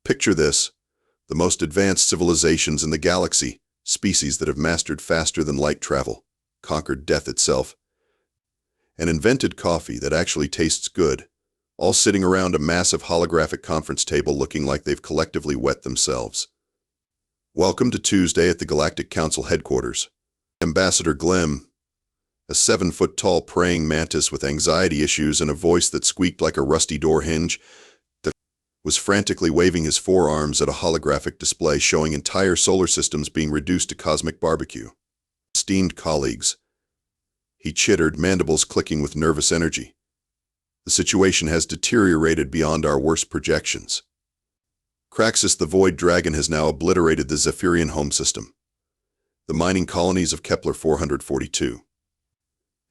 Picture this: the most advanced civilizations in the galaxy, species that have mastered faster than light travel, conquered death itself, and invented coffee that actually tastes good, all sitting around a massive holographic conference table looking like they've collectively wet themselves. Welcome to Tuesday at the Galactic Council headquarters. Ambassador Glim, a 7-foot-tall praying mantis with anxiety issues and a voice that squeaked like a rusty door hinge, was frantically waving his forearms at a holographic display showing entire solar systems being reduced to cosmic barbecue. Esteemed colleagues, he chittered, mandibles clicking with nervous energy. The situation has deteriorated beyond our worst projections. Kraxxus the Void Dragon has now obliterated the Zephyrian home system, the mining colonies of Kepler 442,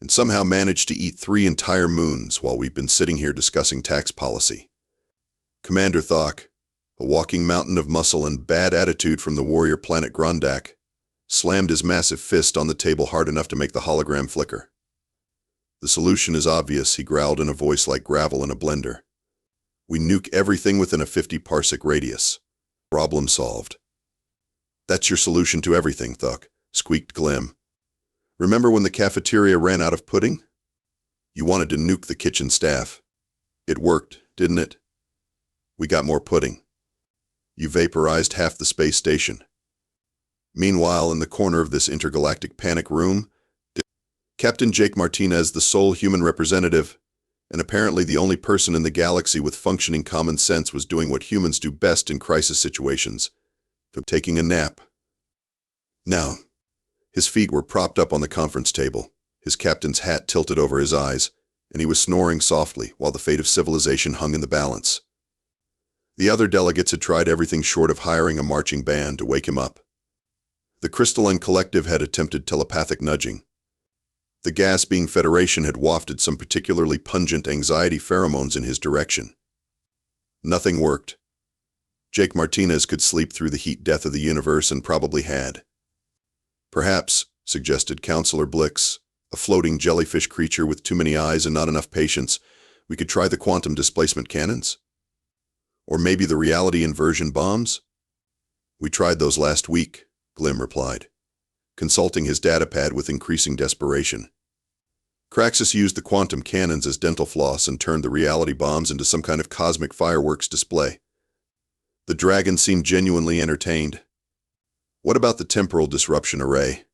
and somehow managed to eat 3 entire moons while we've been sitting here discussing tax policy. Commander Thok, a walking mountain of muscle and bad attitude from the warrior planet Grondak, slammed his massive fist on the table hard enough to make the hologram flicker. The solution is obvious, he growled in a voice like gravel in a blender. We nuke everything within a 50-parsec radius. Problem solved. That's your solution to everything, Thok, squeaked Glim. Remember when the cafeteria ran out of pudding? You wanted to nuke the kitchen staff. It worked, didn't it? We got more pudding. You vaporized half the space station. Meanwhile, in the corner of this intergalactic panic room, Captain Jake Martinez, the sole human representative, and apparently the only person in the galaxy with functioning common sense, was doing what humans do best in crisis situations, taking a nap. Now, his feet were propped up on the conference table, his captain's hat tilted over his eyes, and he was snoring softly while the fate of civilization hung in the balance. The other delegates had tried everything short of hiring a marching band to wake him up. The crystalline collective had attempted telepathic nudging. The gas-being Federation had wafted some particularly pungent anxiety pheromones in his direction. Nothing worked. Jake Martinez could sleep through the heat death of the universe, and probably had. Perhaps, suggested Counselor Blix, a floating jellyfish creature with too many eyes and not enough patience, we could try the quantum displacement cannons? Or maybe the reality inversion bombs? We tried those last week, Glim replied, consulting his datapad with increasing desperation. Kraxxus used the quantum cannons as dental floss and turned the reality bombs into some kind of cosmic fireworks display. The dragon seemed genuinely entertained. What about the temporal disruption array?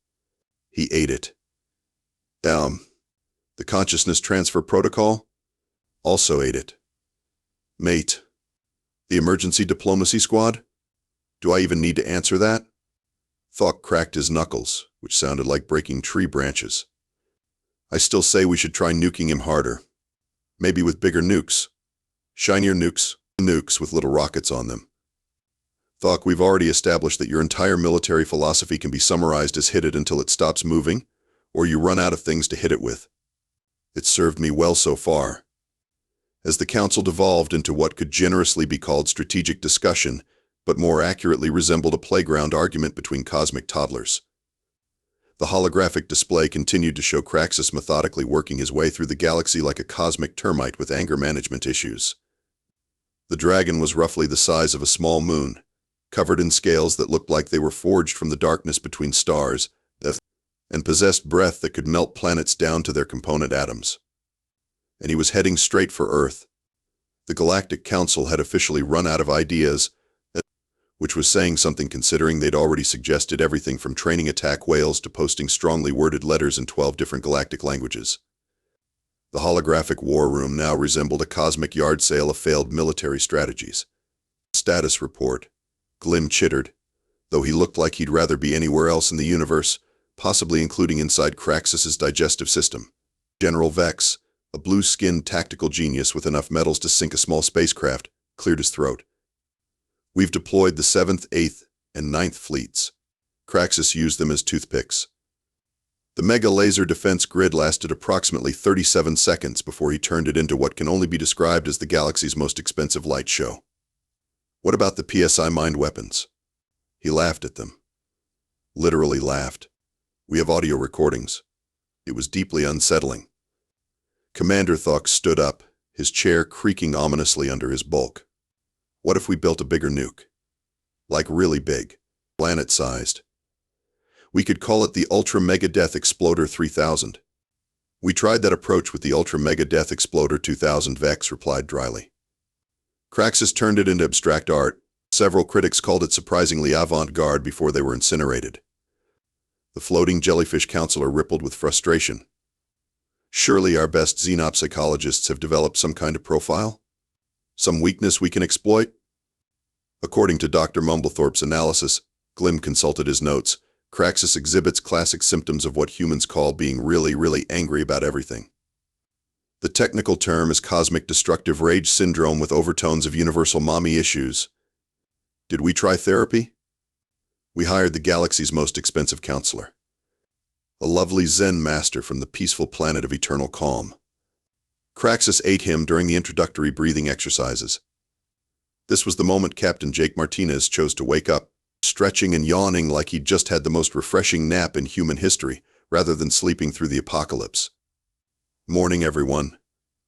He ate it. The consciousness transfer protocol? Also ate it. Mate, the emergency diplomacy squad? Do I even need to answer that? Thok cracked his knuckles, which sounded like breaking tree branches. I still say we should try nuking him harder. Maybe with bigger nukes. Shinier nukes. Nukes with little rockets on them. Thok, we've already established that your entire military philosophy can be summarized as hit it until it stops moving, or you run out of things to hit it with. It's served me well so far. As the Council devolved into what could generously be called strategic discussion, but more accurately resembled a playground argument between cosmic toddlers. The holographic display continued to show Kraxxus methodically working his way through the galaxy like a cosmic termite with anger management issues. The dragon was roughly the size of a small moon, covered in scales that looked like they were forged from the darkness between stars, and possessed breath that could melt planets down to their component atoms. And he was heading straight for Earth. The Galactic Council had officially run out of ideas, which was saying something considering they'd already suggested everything from training attack whales to posting strongly worded letters in 12 different galactic languages. The holographic war room now resembled a cosmic yard sale of failed military strategies. Status report, Glim chittered, though he looked like he'd rather be anywhere else in the universe, possibly including inside Kraxxus's digestive system. General Vex, a blue-skinned tactical genius with enough metals to sink a small spacecraft, cleared his throat. We've deployed the 7th, 8th, and 9th fleets. Kraxxus used them as toothpicks. The mega laser defense grid lasted approximately 37 seconds before he turned it into what can only be described as the galaxy's most expensive light show. What about the PSI mind weapons? He laughed at them. Literally laughed. We have audio recordings. It was deeply unsettling. Commander Thok stood up, his chair creaking ominously under his bulk. What if we built a bigger nuke? Like really big, planet-sized. We could call it the Ultra Mega Death Exploder 3000. We tried that approach with the Ultra Mega Death Exploder 2000, Vex replied dryly. Kraxxus turned it into abstract art. Several critics called it surprisingly avant-garde before they were incinerated. The floating jellyfish counselor rippled with frustration. Surely our best xenopsychologists have developed some kind of profile? Some weakness we can exploit? According to Dr. Mumblethorpe's analysis, Glim consulted his notes, Kraxxus exhibits classic symptoms of what humans call being really, really angry about everything. The technical term is cosmic destructive rage syndrome with overtones of universal mommy issues. Did we try therapy? We hired the galaxy's most expensive counselor. A lovely Zen master from the peaceful planet of eternal calm. Kraxxus ate him during the introductory breathing exercises. This was the moment Captain Jake Martinez chose to wake up, stretching and yawning like he'd just had the most refreshing nap in human history, rather than sleeping through the apocalypse. Morning, everyone.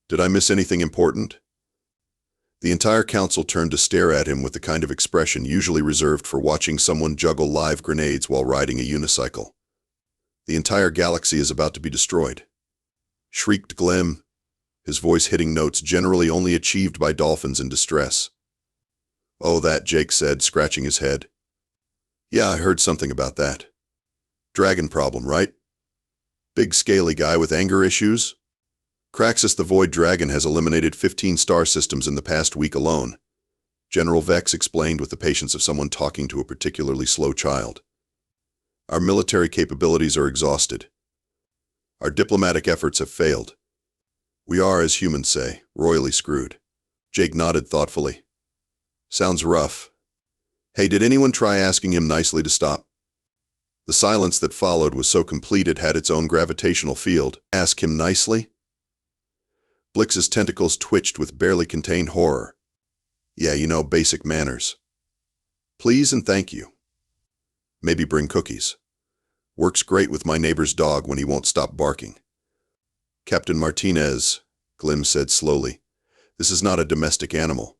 Did I miss anything important? The entire council turned to stare at him with the kind of expression usually reserved for watching someone juggle live grenades while riding a unicycle. The entire galaxy is about to be destroyed. Shrieked Glim, his voice hitting notes generally only achieved by dolphins in distress. Oh, that, Jake said, scratching his head. Yeah, I heard something about that. Dragon problem, right? Big scaly guy with anger issues? Kraxxus the Void Dragon has eliminated 15 star systems in the past week alone, General Vex explained with the patience of someone talking to a particularly slow child. Our military capabilities are exhausted. Our diplomatic efforts have failed. We are, as humans say, royally screwed. Jake nodded thoughtfully. Sounds rough. Hey, did anyone try asking him nicely to stop? The silence that followed was so complete it had its own gravitational field. Ask him nicely? Blix's tentacles twitched with barely contained horror. Yeah, you know, basic manners. Please and thank you. Maybe bring cookies. Works great with my neighbor's dog when he won't stop barking. Captain Martinez, Glim said slowly, this is not a domestic animal.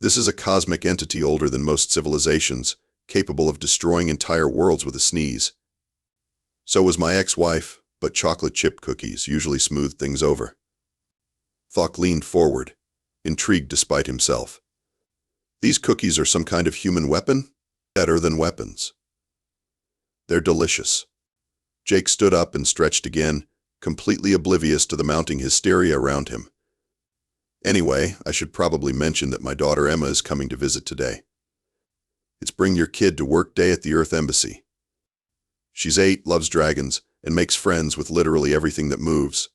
This is a cosmic entity older than most civilizations, capable of destroying entire worlds with a sneeze. So was my ex-wife, but chocolate chip cookies usually smoothed things over. Thok leaned forward, intrigued despite himself. These cookies are some kind of human weapon? Better than weapons. They're delicious. Jake stood up and stretched again, completely oblivious to the mounting hysteria around him. Anyway, I should probably mention that my daughter Emma is coming to visit today. It's bring your kid to work day at the Earth Embassy. She's 8, loves dragons, and makes friends with literally everything that moves.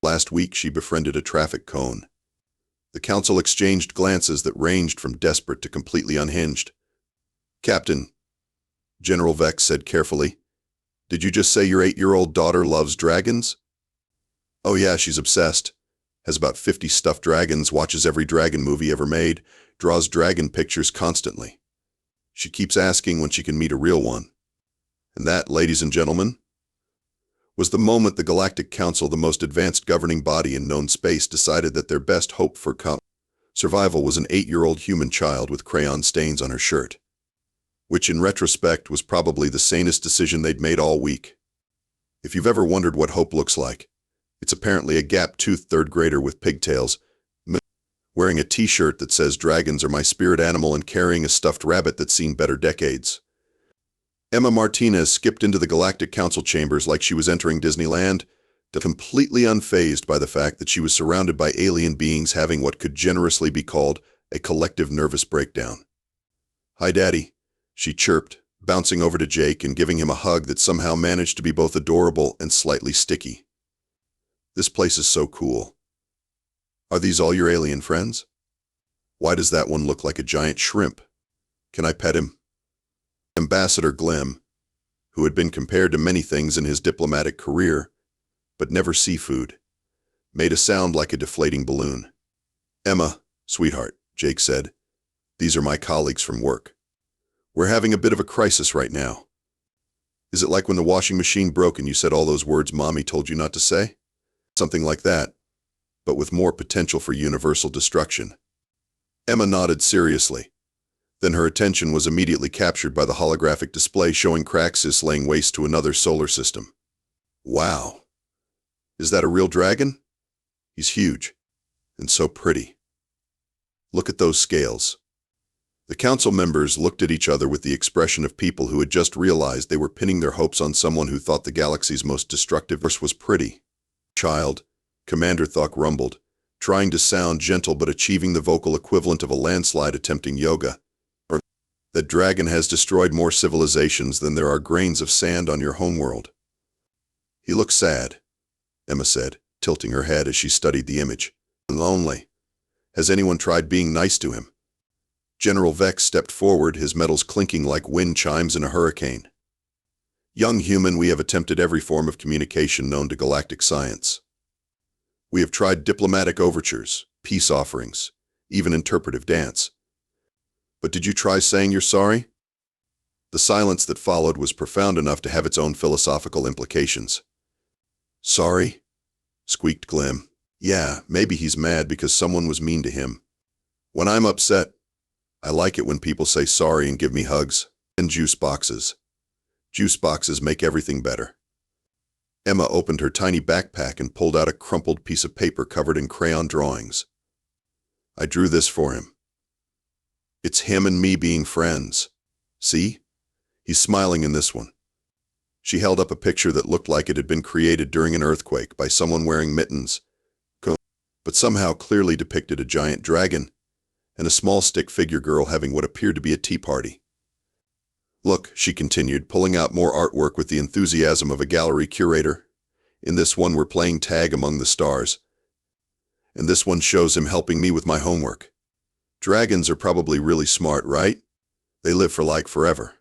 Last week she befriended a traffic cone. The council exchanged glances that ranged from desperate to completely unhinged. Captain, General Vex said carefully, did you just say your 8-year-old daughter loves dragons? Oh yeah, she's obsessed. Has about 50 stuffed dragons, watches every dragon movie ever made, draws dragon pictures constantly. She keeps asking when she can meet a real one. And that, ladies and gentlemen, was the moment the Galactic Council, the most advanced governing body in known space, decided that their best hope for survival was an 8-year-old human child with crayon stains on her shirt. Which in retrospect was probably the sanest decision they'd made all week. If you've ever wondered what hope looks like, it's apparently a gap-toothed third grader with pigtails, wearing a t-shirt that says dragons are my spirit animal and carrying a stuffed rabbit that's seen better decades. Emma Martinez skipped into the Galactic Council chambers like she was entering Disneyland, completely unfazed by the fact that she was surrounded by alien beings having what could generously be called a collective nervous breakdown. Hi, Daddy, she chirped, bouncing over to Jake and giving him a hug that somehow managed to be both adorable and slightly sticky. This place is so cool. Are these all your alien friends? Why does that one look like a giant shrimp? Can I pet him? Ambassador Glim, who had been compared to many things in his diplomatic career, but never seafood, made a sound like a deflating balloon. Emma, sweetheart, Jake said, these are my colleagues from work. We're having a bit of a crisis right now. Is it like when the washing machine broke and you said all those words Mommy told you not to say? Something like that, but with more potential for universal destruction. Emma nodded seriously. Then her attention was immediately captured by the holographic display showing Kraxxus laying waste to another solar system. Wow. Is that a real dragon? He's huge. And so pretty. Look at those scales. The council members looked at each other with the expression of people who had just realized they were pinning their hopes on someone who thought the galaxy's most destructive force was pretty. Child, Commander Thok rumbled, trying to sound gentle but achieving the vocal equivalent of a landslide attempting yoga. That dragon has destroyed more civilizations than there are grains of sand on your homeworld. He looks sad, Emma said, tilting her head as she studied the image. Lonely. Has anyone tried being nice to him? General Vex stepped forward, his metals clinking like wind chimes in a hurricane. Young human, we have attempted every form of communication known to galactic science. We have tried diplomatic overtures, peace offerings, even interpretive dance. But did you try saying you're sorry? The silence that followed was profound enough to have its own philosophical implications. Sorry? Squeaked Glim. Yeah, maybe he's mad because someone was mean to him. When I'm upset, I like it when people say sorry and give me hugs. And juice boxes. Juice boxes make everything better. Emma opened her tiny backpack and pulled out a crumpled piece of paper covered in crayon drawings. I drew this for him. It's him and me being friends. See? He's smiling in this one. She held up a picture that looked like it had been created during an earthquake by someone wearing mittens, but somehow clearly depicted a giant dragon and a small stick figure girl having what appeared to be a tea party. Look, she continued, pulling out more artwork with the enthusiasm of a gallery curator. In this one we're playing tag among the stars. And this one shows him helping me with my homework. Dragons are probably really smart, right? They live for like forever.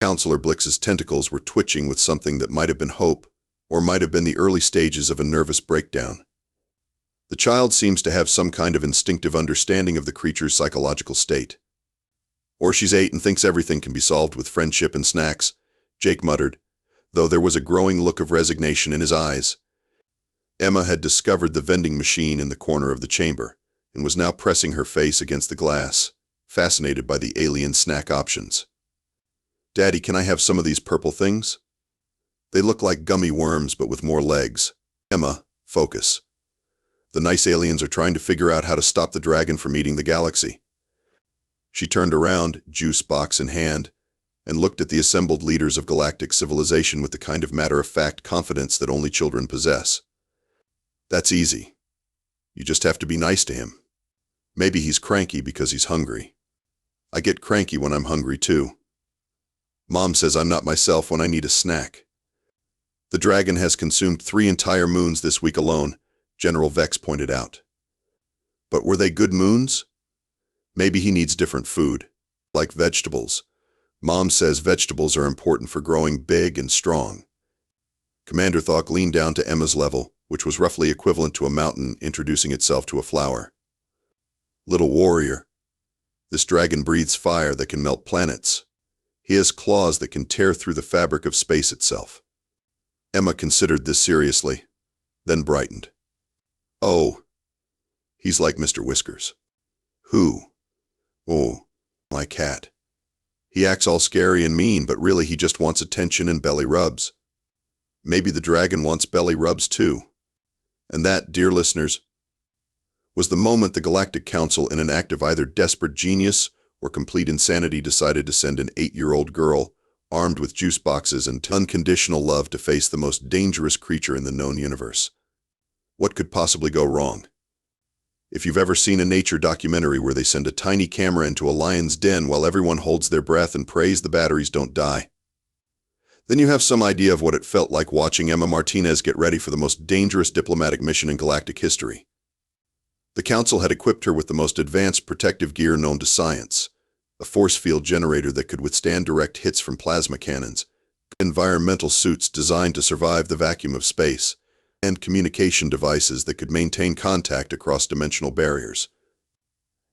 Counselor Blix's tentacles were twitching with something that might have been hope, or might have been the early stages of a nervous breakdown. The child seems to have some kind of instinctive understanding of the creature's psychological state. Or she's 8 and thinks everything can be solved with friendship and snacks, Jake muttered, though there was a growing look of resignation in his eyes. Emma had discovered the vending machine in the corner of the chamber, and was now pressing her face against the glass, fascinated by the alien snack options. Daddy, can I have some of these purple things? They look like gummy worms but with more legs. Emma, focus. The nice aliens are trying to figure out how to stop the dragon from eating the galaxy. She turned around, juice box in hand, and looked at the assembled leaders of galactic civilization with the kind of matter-of-fact confidence that only children possess. That's easy. You just have to be nice to him. Maybe he's cranky because he's hungry. I get cranky when I'm hungry too. Mom says I'm not myself when I need a snack. The dragon has consumed 3 entire moons this week alone, General Vex pointed out. But were they good moons? Maybe he needs different food, like vegetables. Mom says vegetables are important for growing big and strong. Commander Thok leaned down to Emma's level, which was roughly equivalent to a mountain introducing itself to a flower. Little warrior. This dragon breathes fire that can melt planets. He has claws that can tear through the fabric of space itself. Emma considered this seriously, then brightened. Oh, he's like Mr. Whiskers. Who? Oh, my cat. He acts all scary and mean, but really he just wants attention and belly rubs. Maybe the dragon wants belly rubs too. And that, dear listeners, was the moment the Galactic Council, in an act of either desperate genius or complete insanity, decided to send an 8-year-old girl, armed with juice boxes and unconditional love, to face the most dangerous creature in the known universe. What could possibly go wrong? If you've ever seen a nature documentary where they send a tiny camera into a lion's den while everyone holds their breath and prays the batteries don't die, then you have some idea of what it felt like watching Emma Martinez get ready for the most dangerous diplomatic mission in galactic history. The Council had equipped her with the most advanced protective gear known to science, a force field generator that could withstand direct hits from plasma cannons, environmental suits designed to survive the vacuum of space, and communication devices that could maintain contact across dimensional barriers.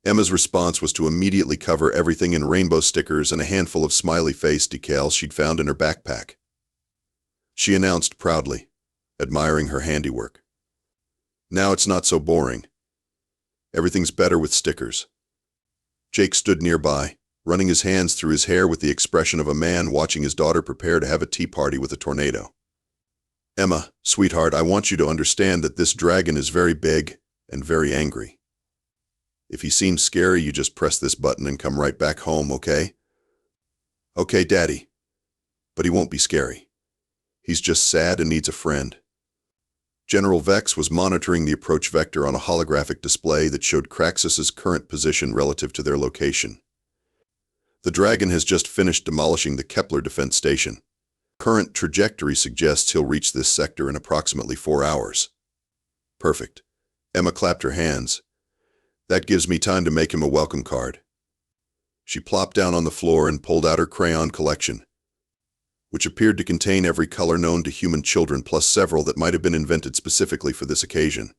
Emma's response was to immediately cover everything in rainbow stickers and a handful of smiley face decals she'd found in her backpack. She announced proudly, admiring her handiwork. Now it's not so boring. Everything's better with stickers. Jake stood nearby, running his hands through his hair with the expression of a man watching his daughter prepare to have a tea party with a tornado. Emma, sweetheart, I want you to understand that this dragon is very big and very angry. If he seems scary, you just press this button and come right back home, okay? Okay, Daddy. But he won't be scary. He's just sad and needs a friend. General Vex was monitoring the approach vector on a holographic display that showed Kraxxus's current position relative to their location. The dragon has just finished demolishing the Kepler defense station. Current trajectory suggests he'll reach this sector in approximately 4 hours. Perfect. Emma clapped her hands. That gives me time to make him a welcome card. She plopped down on the floor and pulled out her crayon collection, which appeared to contain every color known to human children plus several that might have been invented specifically for this occasion.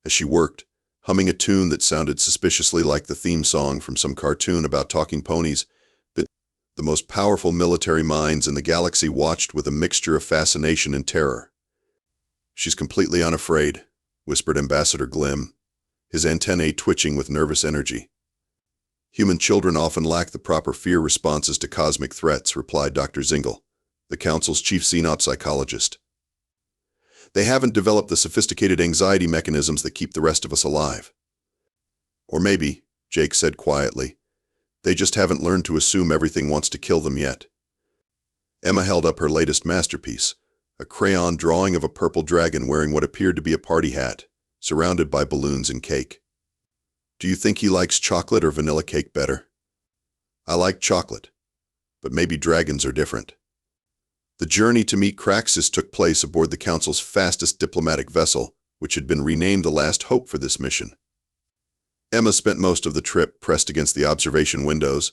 As she worked, humming a tune that sounded suspiciously like the theme song from some cartoon about talking ponies, the most powerful military minds in the galaxy watched with a mixture of fascination and terror. She's completely unafraid, whispered Ambassador Glim, his antennae twitching with nervous energy. Human children often lack the proper fear responses to cosmic threats, replied Dr. Zingle, the Council's chief xenopsychologist. They haven't developed the sophisticated anxiety mechanisms that keep the rest of us alive. Or maybe, Jake said quietly, they just haven't learned to assume everything wants to kill them yet. Emma held up her latest masterpiece, a crayon drawing of a purple dragon wearing what appeared to be a party hat, surrounded by balloons and cake. Do you think he likes chocolate or vanilla cake better? I like chocolate, but maybe dragons are different. The journey to meet Kraxxus took place aboard the Council's fastest diplomatic vessel, which had been renamed the Last Hope for this mission. Emma spent most of the trip pressed against the observation windows,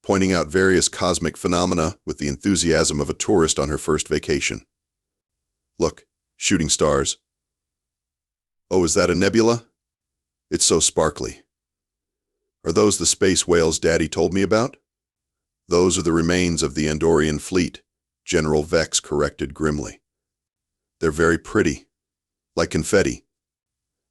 pointing out various cosmic phenomena with the enthusiasm of a tourist on her first vacation. Look, shooting stars. Oh, is that a nebula? It's so sparkly. Are those the space whales Daddy told me about? Those are the remains of the Andorian fleet, General Vex corrected grimly. They're very pretty, like confetti.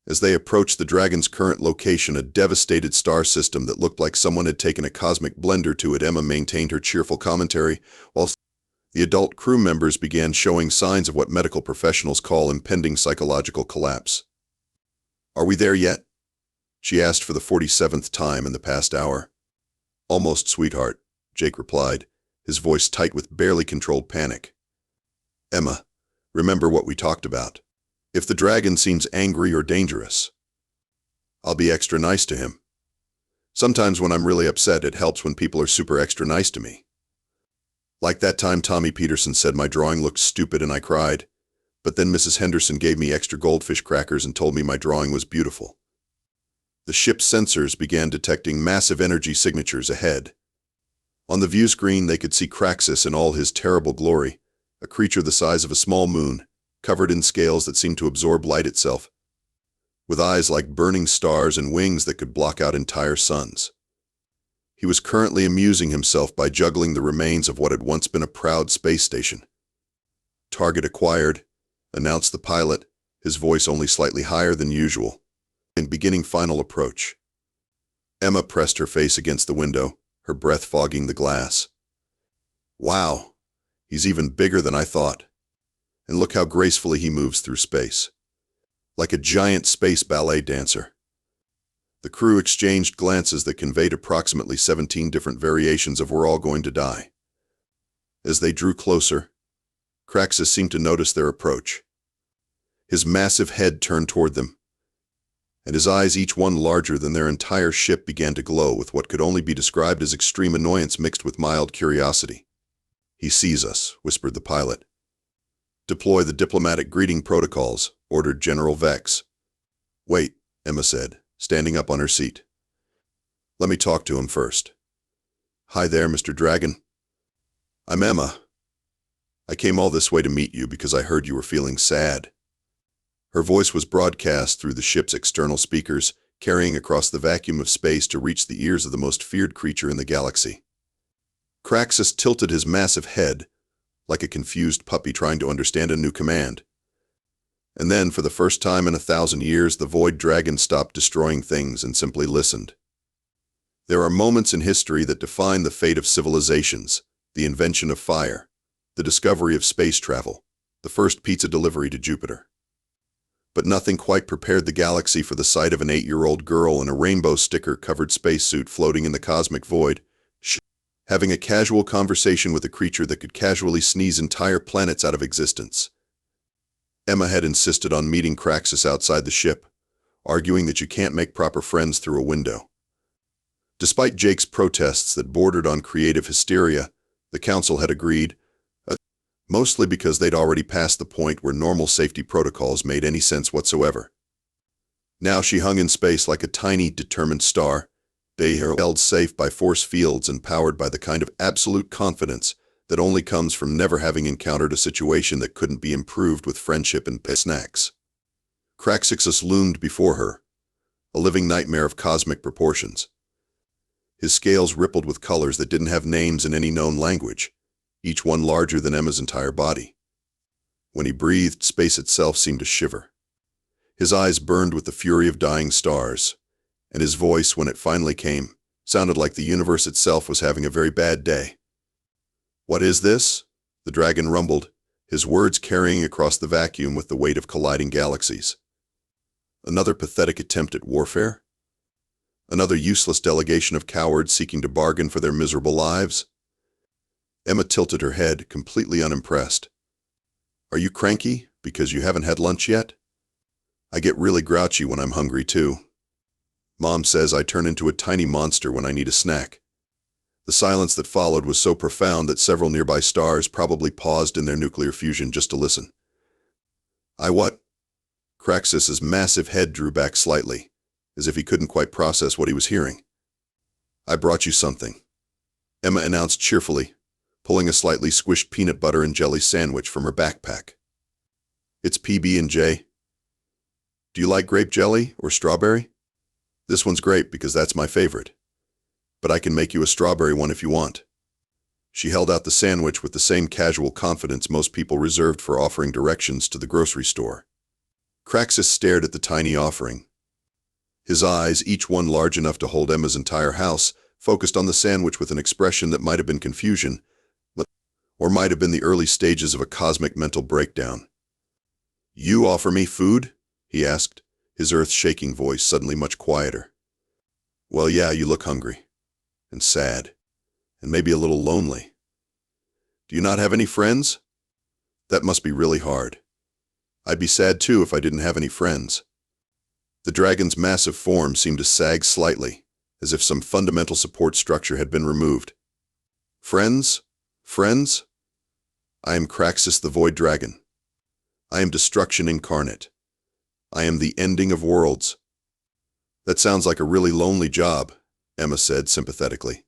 As they approached the dragon's current location, a devastated star system that looked like someone had taken a cosmic blender to it, Emma maintained her cheerful commentary, while the adult crew members began showing signs of what medical professionals call impending psychological collapse. Are we there yet? She asked for the 47th time in the past hour. Almost, sweetheart, Jake replied, his voice tight with barely controlled panic. Emma, remember what we talked about. If the dragon seems angry or dangerous, I'll be extra nice to him. Sometimes when I'm really upset, it helps when people are super extra nice to me. Like that time Tommy Peterson said my drawing looked stupid and I cried, but then Mrs. Henderson gave me extra goldfish crackers and told me my drawing was beautiful. The ship's sensors began detecting massive energy signatures ahead. On the view screen, they could see Kraxxus in all his terrible glory, a creature the size of a small moon, covered in scales that seemed to absorb light itself, with eyes like burning stars and wings that could block out entire suns. He was currently amusing himself by juggling the remains of what had once been a proud space station. Target acquired, announced the pilot, his voice only slightly higher than usual, and beginning final approach. Emma pressed her face against the window, her breath fogging the glass. Wow, he's even bigger than I thought. And look how gracefully he moves through space. Like a giant space ballet dancer. The crew exchanged glances that conveyed approximately 17 different variations of "we're all going to die." As they drew closer, Kraxxus seemed to notice their approach. His massive head turned toward them, and his eyes, each one larger than their entire ship, began to glow with what could only be described as extreme annoyance mixed with mild curiosity. He sees us, whispered the pilot. Deploy the diplomatic greeting protocols, ordered General Vex. Wait, Emma said, standing up on her seat. Let me talk to him first. Hi there, Mr. Dragon. I'm Emma. I came all this way to meet you because I heard you were feeling sad. Her voice was broadcast through the ship's external speakers, carrying across the vacuum of space to reach the ears of the most feared creature in the galaxy. Kraxxus tilted his massive head, like a confused puppy trying to understand a new command. And then, for the first time in 1,000 years, the Void Dragon stopped destroying things and simply listened. There are moments in history that define the fate of civilizations: the invention of fire, the discovery of space travel, the first pizza delivery to Jupiter. But nothing quite prepared the galaxy for the sight of an 8-year-old girl in a rainbow sticker-covered spacesuit floating in the cosmic void, having a casual conversation with a creature that could casually sneeze entire planets out of existence. Emma had insisted on meeting Kraxxus outside the ship, arguing that you can't make proper friends through a window. Despite Jake's protests that bordered on creative hysteria, the Council had agreed, mostly because they'd already passed the point where normal safety protocols made any sense whatsoever. Now she hung in space like a tiny, determined star, held safe by force fields and powered by the kind of absolute confidence that only comes from never having encountered a situation that couldn't be improved with friendship and snacks. Kraxxus loomed before her, a living nightmare of cosmic proportions. His scales rippled with colors that didn't have names in any known language, each one larger than Emma's entire body. When he breathed, space itself seemed to shiver. His eyes burned with the fury of dying stars, and his voice, when it finally came, sounded like the universe itself was having a very bad day. "What is this?" the dragon rumbled, his words carrying across the vacuum with the weight of colliding galaxies. Another pathetic attempt at warfare? Another useless delegation of cowards seeking to bargain for their miserable lives? Emma tilted her head, completely unimpressed. "Are you cranky because you haven't had lunch yet? I get really grouchy when I'm hungry too. Mom says I turn into a tiny monster when I need a snack." The silence that followed was so profound that several nearby stars probably paused in their nuclear fusion just to listen. "I what?" Kraxxus's massive head drew back slightly, as if he couldn't quite process what he was hearing. "I brought you something," Emma announced cheerfully, pulling a slightly squished peanut butter and jelly sandwich from her backpack. "It's PB&J. Do you like grape jelly or strawberry? This one's grape because that's my favorite. But I can make you a strawberry one if you want." She held out the sandwich with the same casual confidence most people reserved for offering directions to the grocery store. Kraxxus stared at the tiny offering. His eyes, each one large enough to hold Emma's entire house, focused on the sandwich with an expression that might have been confusion, or might have been the early stages of a cosmic mental breakdown. "You offer me food?" he asked, his earth-shaking voice suddenly much quieter. "Well, yeah, you look hungry. And sad. And maybe a little lonely. Do you not have any friends? That must be really hard. I'd be sad too if I didn't have any friends." The dragon's massive form seemed to sag slightly, as if some fundamental support structure had been removed. "Friends? Friends? I am Kraxxus the Void Dragon. I am destruction incarnate. I am the ending of worlds." "That sounds like a really lonely job," Emma said sympathetically.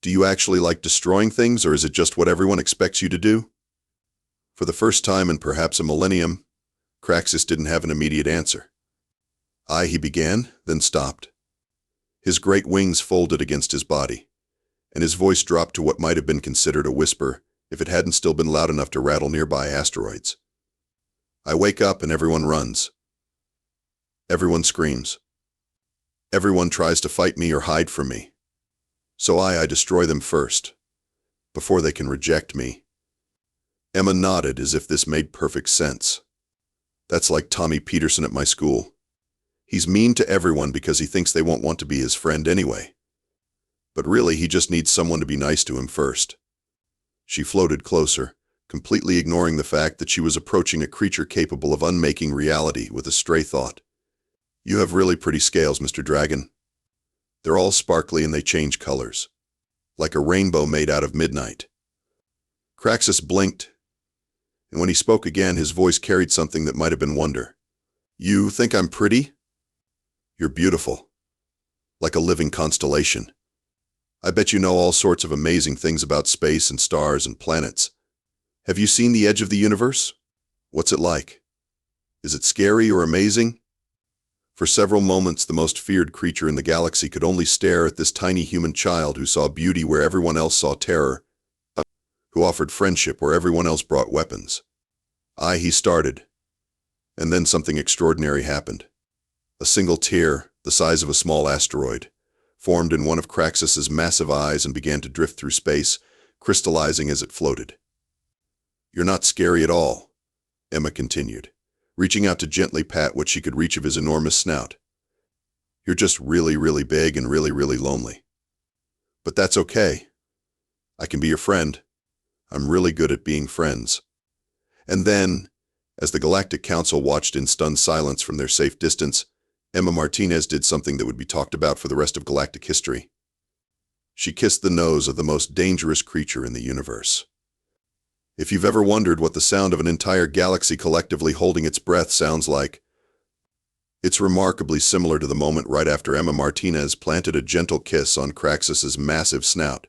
"Do you actually like destroying things, or is it just what everyone expects you to do?" For the first time in perhaps a millennium, Kraxxus didn't have an immediate answer. He began, then stopped. His great wings folded against his body, and his voice dropped to what might have been considered a whisper if it hadn't still been loud enough to rattle nearby asteroids. "I wake up and everyone runs. Everyone screams. Everyone tries to fight me or hide from me. So I destroy them first, before they can reject me." Emma nodded as if this made perfect sense. "That's like Tommy Peterson at my school. He's mean to everyone because he thinks they won't want to be his friend anyway. But really, he just needs someone to be nice to him first." She floated closer, completely ignoring the fact that she was approaching a creature capable of unmaking reality with a stray thought. "You have really pretty scales, Mr. Dragon. They're all sparkly and they change colors, like a rainbow made out of midnight." Kraxxus blinked, and when he spoke again, his voice carried something that might have been wonder. "You think I'm pretty? You're beautiful, like a living constellation. I bet you know all sorts of amazing things about space and stars and planets. Have you seen the edge of the universe? What's it like? Is it scary or amazing?" For several moments, the most feared creature in the galaxy could only stare at this tiny human child who saw beauty where everyone else saw terror, who offered friendship where everyone else brought weapons. He started. And then something extraordinary happened. A single tear, the size of a small asteroid, formed in one of Kraxxus's massive eyes and began to drift through space, crystallizing as it floated. "You're not scary at all," Emma continued, reaching out to gently pat what she could reach of his enormous snout. "You're just really, really big and really, really lonely. But that's okay. I can be your friend. I'm really good at being friends." And then, as the Galactic Council watched in stunned silence from their safe distance, Emma Martinez did something that would be talked about for the rest of galactic history. She kissed the nose of the most dangerous creature in the universe. If you've ever wondered what the sound of an entire galaxy collectively holding its breath sounds like, it's remarkably similar to the moment right after Emma Martinez planted a gentle kiss on Kraxxus's massive snout.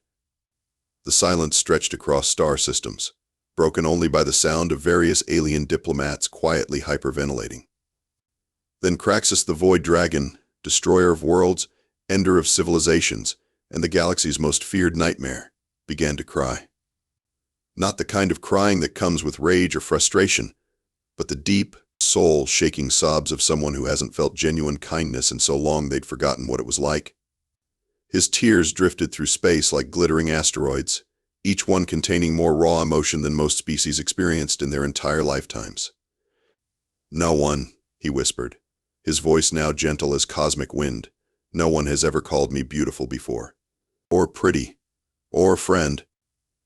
The silence stretched across star systems, broken only by the sound of various alien diplomats quietly hyperventilating. Then Kraxxus the Void Dragon, destroyer of worlds, ender of civilizations, and the galaxy's most feared nightmare, began to cry. Not the kind of crying that comes with rage or frustration, but the deep, soul-shaking sobs of someone who hasn't felt genuine kindness in so long they'd forgotten what it was like. His tears drifted through space like glittering asteroids, each one containing more raw emotion than most species experienced in their entire lifetimes. "No one," he whispered, his voice now gentle as cosmic wind, "no one has ever called me beautiful before. Or pretty. Or friend."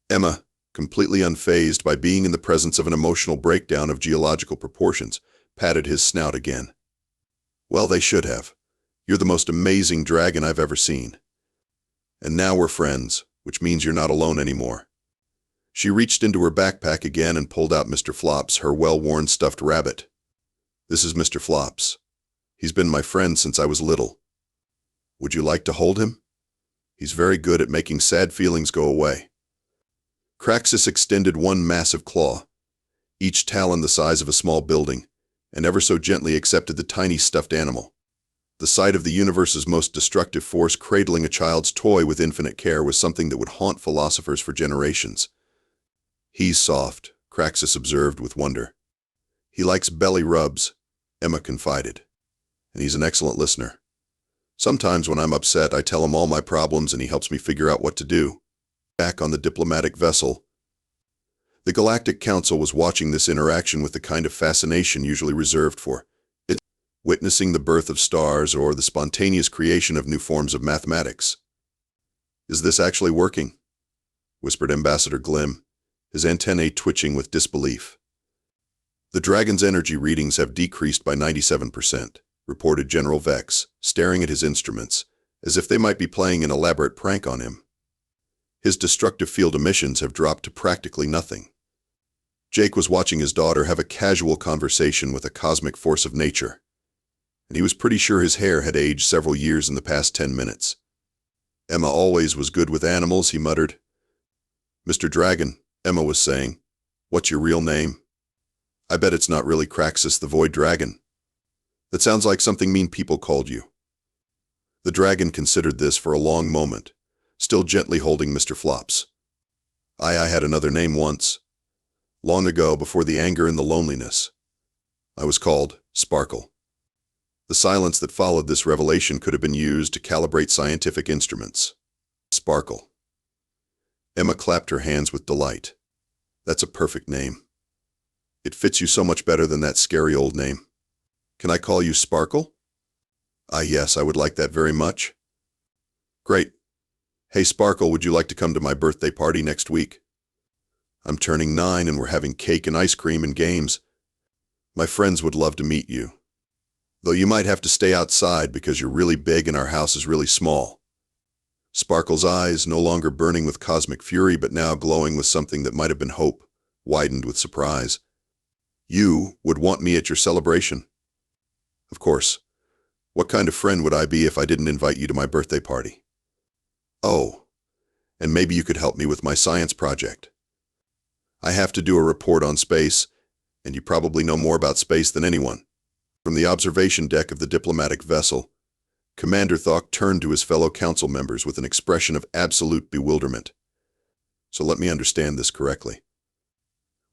Emma, completely unfazed by being in the presence of an emotional breakdown of geological proportions, patted his snout again. "Well, they should have. You're the most amazing dragon I've ever seen. And now we're friends, which means you're not alone anymore." She reached into her backpack again and pulled out Mr. Flops, her well-worn stuffed rabbit. "This is Mr. Flops. He's been my friend since I was little. Would you like to hold him? He's very good at making sad feelings go away." Kraxxus extended one massive claw, each talon the size of a small building, and ever so gently accepted the tiny stuffed animal. The sight of the universe's most destructive force cradling a child's toy with infinite care was something that would haunt philosophers for generations. "He's soft," Kraxxus observed with wonder. "He likes belly rubs," Emma confided. "And he's an excellent listener. Sometimes when I'm upset, I tell him all my problems and he helps me figure out what to do." Back on the diplomatic vessel, the Galactic Council was watching this interaction with the kind of fascination usually reserved for it, witnessing the birth of stars or the spontaneous creation of new forms of mathematics. "Is this actually working?" whispered Ambassador Glim, his antennae twitching with disbelief. "The Dragon's energy readings have decreased by 97%, reported General Vex, staring at his instruments, as if they might be playing an elaborate prank on him. "His destructive field emissions have dropped to practically nothing." Jake was watching his daughter have a casual conversation with a cosmic force of nature, and he was pretty sure his hair had aged several years in the past 10 minutes. "Emma always was good with animals," he muttered. "Mr. Dragon," Emma was saying, "what's your real name? I bet it's not really Kraxxus the Void Dragon. That sounds like something mean people called you." The dragon considered this for a long moment, still gently holding Mr. Flops. I had another name once. Long ago, before the anger and the loneliness. I was called Sparkle." The silence that followed this revelation could have been used to calibrate scientific instruments. Sparkle. Emma clapped her hands with delight. "That's a perfect name. It fits you so much better than that scary old name. Can I call you Sparkle?" Yes, I would like that very much." "Great. Hey, Sparkle, would you like to come to my birthday party next week? I'm turning 9 and we're having cake and ice cream and games. My friends would love to meet you. Though you might have to stay outside because you're really big and our house is really small." Sparkle's eyes, no longer burning with cosmic fury but now glowing with something that might have been hope, widened with surprise. "You would want me at your celebration?" "Of course. What kind of friend would I be if I didn't invite you to my birthday party?" "Oh, and maybe you could help me with my science project. I have to do a report on space, and you probably know more about space than anyone." From the observation deck of the diplomatic vessel, Commander Thok turned to his fellow council members with an expression of absolute bewilderment. "So let me understand this correctly.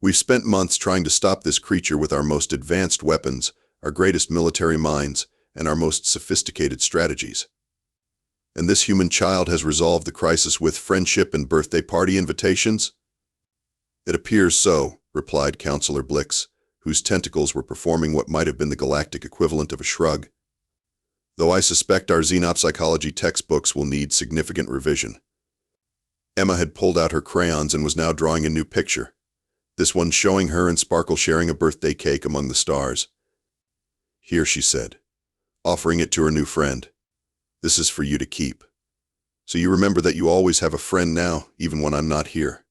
We've spent months trying to stop this creature with our most advanced weapons, our greatest military minds, and our most sophisticated strategies. And this human child has resolved the crisis with friendship and birthday party invitations? It appears so, replied Counselor Blix, whose tentacles were performing what might have been the galactic equivalent of a shrug. Though I suspect our xenopsychology textbooks will need significant revision. Emma had pulled out her crayons and was now drawing a new picture, this one showing her and Sparkle sharing a birthday cake among the stars. Here, she said, offering it to her new friend. This is for you to keep. So you remember that you always have a friend now, even when I'm not here.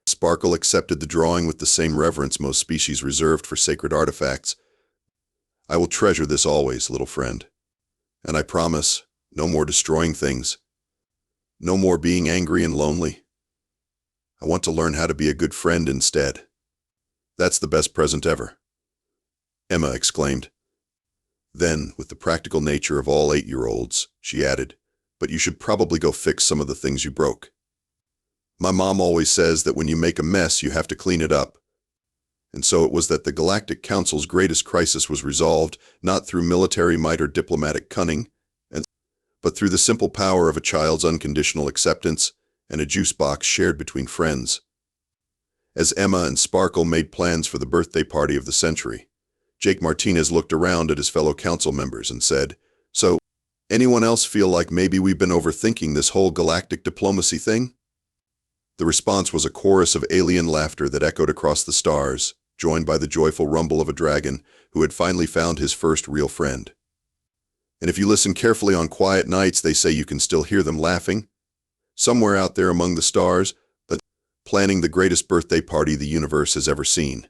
Sparkle accepted the drawing with the same reverence most species reserved for sacred artifacts. I will treasure this always, little friend. And I promise, no more destroying things. No more being angry and lonely. I want to learn how to be a good friend instead. That's the best present ever. Emma exclaimed. Then, with the practical nature of all 8-year-olds, she added, but you should probably go fix some of the things you broke. My mom always says that when you make a mess, you have to clean it up. And so it was that the Galactic Council's greatest crisis was resolved, not through military might or diplomatic cunning, but through the simple power of a child's unconditional acceptance and a juice box shared between friends. As Emma and Sparkle made plans for the birthday party of the century, Jake Martinez looked around at his fellow council members and said, So, anyone else feel like maybe we've been overthinking this whole galactic diplomacy thing? The response was a chorus of alien laughter that echoed across the stars, joined by the joyful rumble of a dragon who had finally found his first real friend. And if you listen carefully on quiet nights, they say you can still hear them laughing, somewhere out there among the stars, planning the greatest birthday party the universe has ever seen.